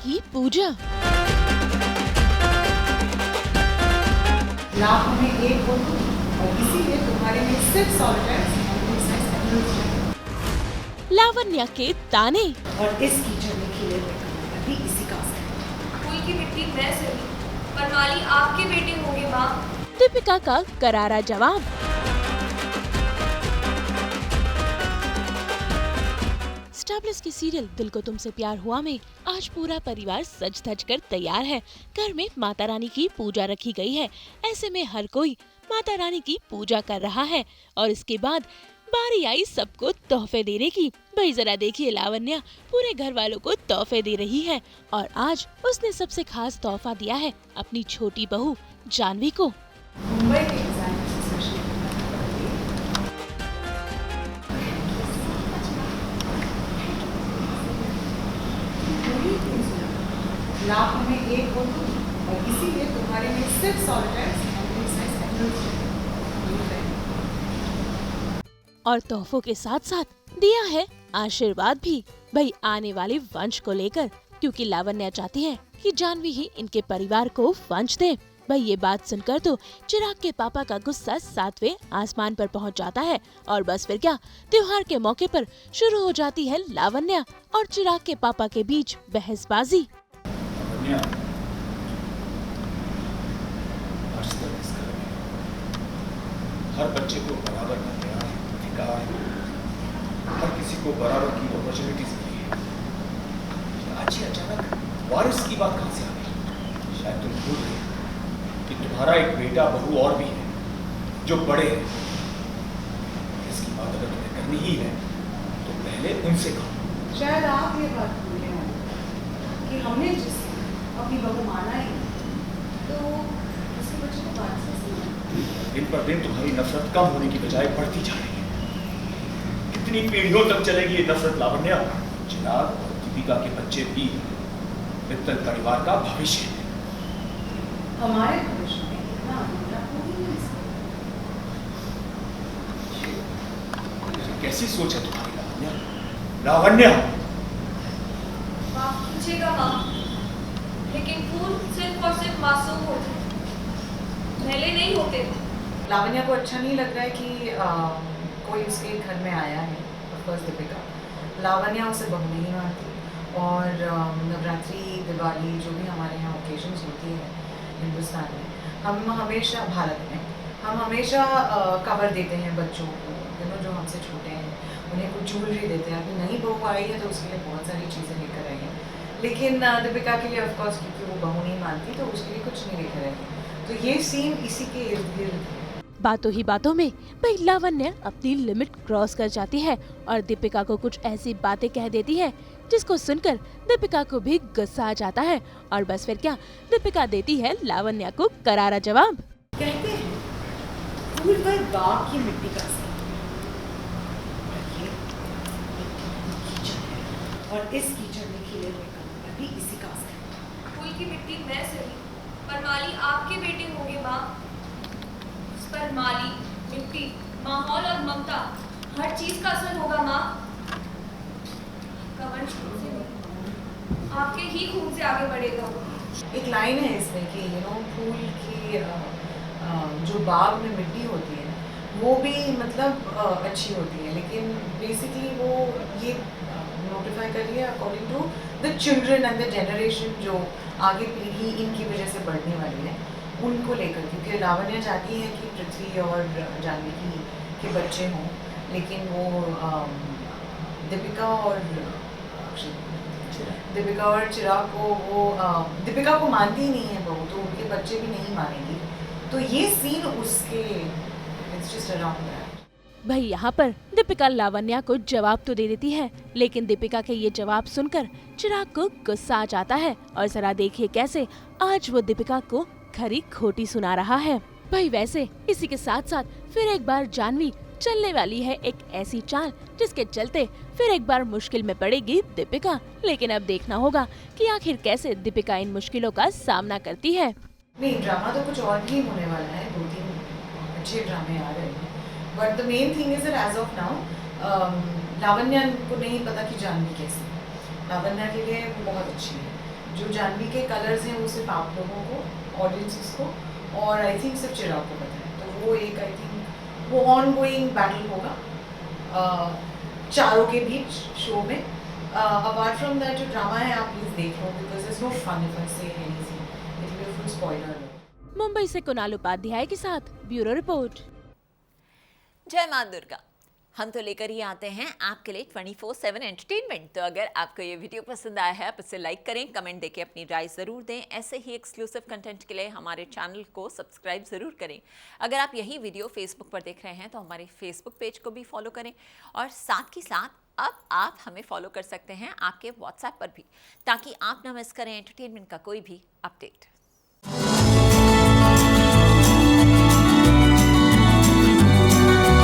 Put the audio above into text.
की पूजा। लाख में एक हो तुम, और इसीलिए तुम्हारे में सिर्फ सॉलिटायर लावण्या के ताने। और इस कीचड़ में खिले हुए कमल भी इसी का असर है। फूल की मिट्टी मैं सही, पर माली आपके बेटे होंगे माँ। दीपिका का करारा जवाब। स्टार प्लस की सीरियल दिल को तुमसे प्यार हुआ में आज पूरा परिवार सज धज कर तैयार है। घर में माता रानी की पूजा रखी गई है। ऐसे में हर कोई माता रानी की पूजा कर रहा है और इसके बाद बारी आई सबको तोहफे देने की। भाई जरा देखिए, लावण्या पूरे घर वालों को तोहफे दे रही है और आज उसने सबसे खास तोहफा दिया है अपनी छोटी बहू जानवी को। मुंबई के डिजाइन स्पेशली लाख में एक हो तुम, और इसीलिए तुम्हारे में सिर्फ सॉलिटायर और तोहफों के साथ साथ दिया है आशीर्वाद भी, भाई आने वाले वंश को लेकर, क्योंकि लावण्या चाहती है कि जानवी ही इनके परिवार को वंश दे। भाई ये बात सुनकर तो चिराग के पापा का गुस्सा 7वें आसमान पर पहुंच जाता है और बस फिर क्या, त्योहार के मौके पर शुरू हो जाती है लावण्या और चिराग के पापा के बीच बहसबाजी। हर बच्चे को बराबर का प्यार, अधिकार, हर किसी को बराबर की अपॉर्चुनिटीज मिली है। आज ही अचानक वारिस की बात कहां से आ गई? शायद तुम भूल गए कि तुम्हारा एक बेटा बहू और भी है जो बड़े हैं। इसकी बात अगर तुम्हें करनी ही है तो पहले उनसे कहो। शायद आप ये बात भूले हो कि हमने जिस अपनी बहू माना ही तो उसके बच्चे को बात से दिन पर दिन तुम्हारी नफरत कम होने की बजाय बढ़ती जा रही है। कितनी पीढ़ियों तक चलेगी ये नफरत लावण्या? चिराग और दीपिका के बच्चे भी मित्तल परिवार का भविष्य है। हमारे भविष्य में इतना अधूरा हो ही नहीं सकता। कैसी सोच है तुम्हारी लावण्या? लावण्या माफ कीजिएगा माँ, लेकिन फूल सिर्फ और सिर्फ मासूम होते हैं, मैले नहीं होते। लावण्या को अच्छा नहीं लग रहा है कि कोई उसके घर में आया है। ऑफकोर्स दीपिका, लावण्या उसे बहू नहीं मानती और नवरात्रि, दिवाली जो भी हमारे यहाँ ओकेजन्स होती है हिंदुस्तान में, हम हमेशा भारत में हम हमेशा कवर देते हैं बच्चों को, जो हमसे छोटे हैं, उन्हें कुछ ज्वेलरी देते हैं। अभी नई बहू आई है तो उसके लिए बहुत सारी चीज़ें लेकर आई हैं, लेकिन दीपिका के लिए ऑफकोर्स क्योंकि वो बहू नहीं मानती तो उसके लिए कुछ नहीं लेकर आई है। तो ये सीन इसी के इर्द गिर्द है। बातों ही बातों में भाई लावण्या अपनी लिमिट क्रॉस कर जाती है और दीपिका को कुछ ऐसी बातें कह देती है जिसको सुनकर दीपिका को भी गुस्सा आ जाता है और बस फिर क्या, दीपिका देती है लावण्या को करारा जवाब। कहते हैं फूल पर बाग की मिट्टी का असर, और इस कीचड़ में खिले हुए कमल भी इसी का असर है। फूल की मिट्टी मैं सही, पर माली आपके बेटे होंगे माँ। उस पर माली, मिट्टी, माहौल और ममता, हर चीज का असर होगा माँ। आपका वंश खुद से नहीं, आपके ही खून से आगे बढ़ेगा। एक लाइन है इसमें कि फूल की जो बाग में मिट्टी होती है वो भी मतलब अच्छी होती है, लेकिन बेसिकली वो ये नोटिफाई कर लिया according to the children and the generation जो आगे पीढ़ी इनकी वजह से बढ़ने वाली है उनको लेकर, क्योंकि लावण्या चाहती है कि पृथ्वी और जानवी के बच्चे हों, लेकिन वो दीपिका और चिराग को वो दीपिका को मानती ही नहीं है बहू, तो उनके बच्चे भी नहीं मानेंगे। तो ये सीन उसके इट्स जस्ट अराउंड दैट। भाई यहाँ पर दीपिका लावण्या को जवाब तो दे देती है, लेकिन दीपिका के ये जवाब सुनकर चिराग को गुस्सा आ जाता है और जरा देखिए कैसे आज वो दीपिका को खरी खोटी सुना रहा है। भाई वैसे इसी के साथ साथ फिर एक बार जानवी चलने वाली है एक ऐसी चाल जिसके चलते फिर एक बार मुश्किल में पड़ेगी दीपिका, लेकिन अब देखना होगा कि आखिर कैसे दीपिका इन मुश्किलों का सामना करती है। नहीं, ड्रामा तो कुछ और भी होने वाला है, 2-3 अच्छे ड्रामे आ रहे हैं, but the main thing is as of now Lavanya को नहीं पता कि जानवी कैसी है। लावण्या के लिए वो बहुत अच्छी है, जो जानवी के कलर्स हैं वो सिर्फ आप लोगों को, ऑडियंसेस को, और आई थिंक सिर्फ चिराग को पता है। तो वो एक आई थिंक वो ऑन गोइंग बैटल होगा चारों के बीच शो में। अपार्ट फ्रॉम दैट जो ड्रामा है आप प्लीज देख लो, because it's no fun if I say anything, it will be full spoiler. Mumbai से कुणाल उपाध्याय के साथ ब्यूरो रिपोर्ट। जय मां दुर्गा। हम तो लेकर ही आते हैं आपके लिए 24/7 एंटरटेनमेंट। तो अगर आपको ये वीडियो पसंद आया है आप इसे लाइक करें, कमेंट देके अपनी राय ज़रूर दें। ऐसे ही एक्सक्लूसिव कंटेंट के लिए हमारे चैनल को सब्सक्राइब ज़रूर करें। अगर आप यही वीडियो फेसबुक पर देख रहे हैं तो हमारे फेसबुक पेज को भी फॉलो करें, और साथ ही साथ अब आप हमें फॉलो कर सकते हैं आपके व्हाट्सएप पर भी, ताकि आप ना मिस करें एंटरटेनमेंट का कोई भी अपडेट।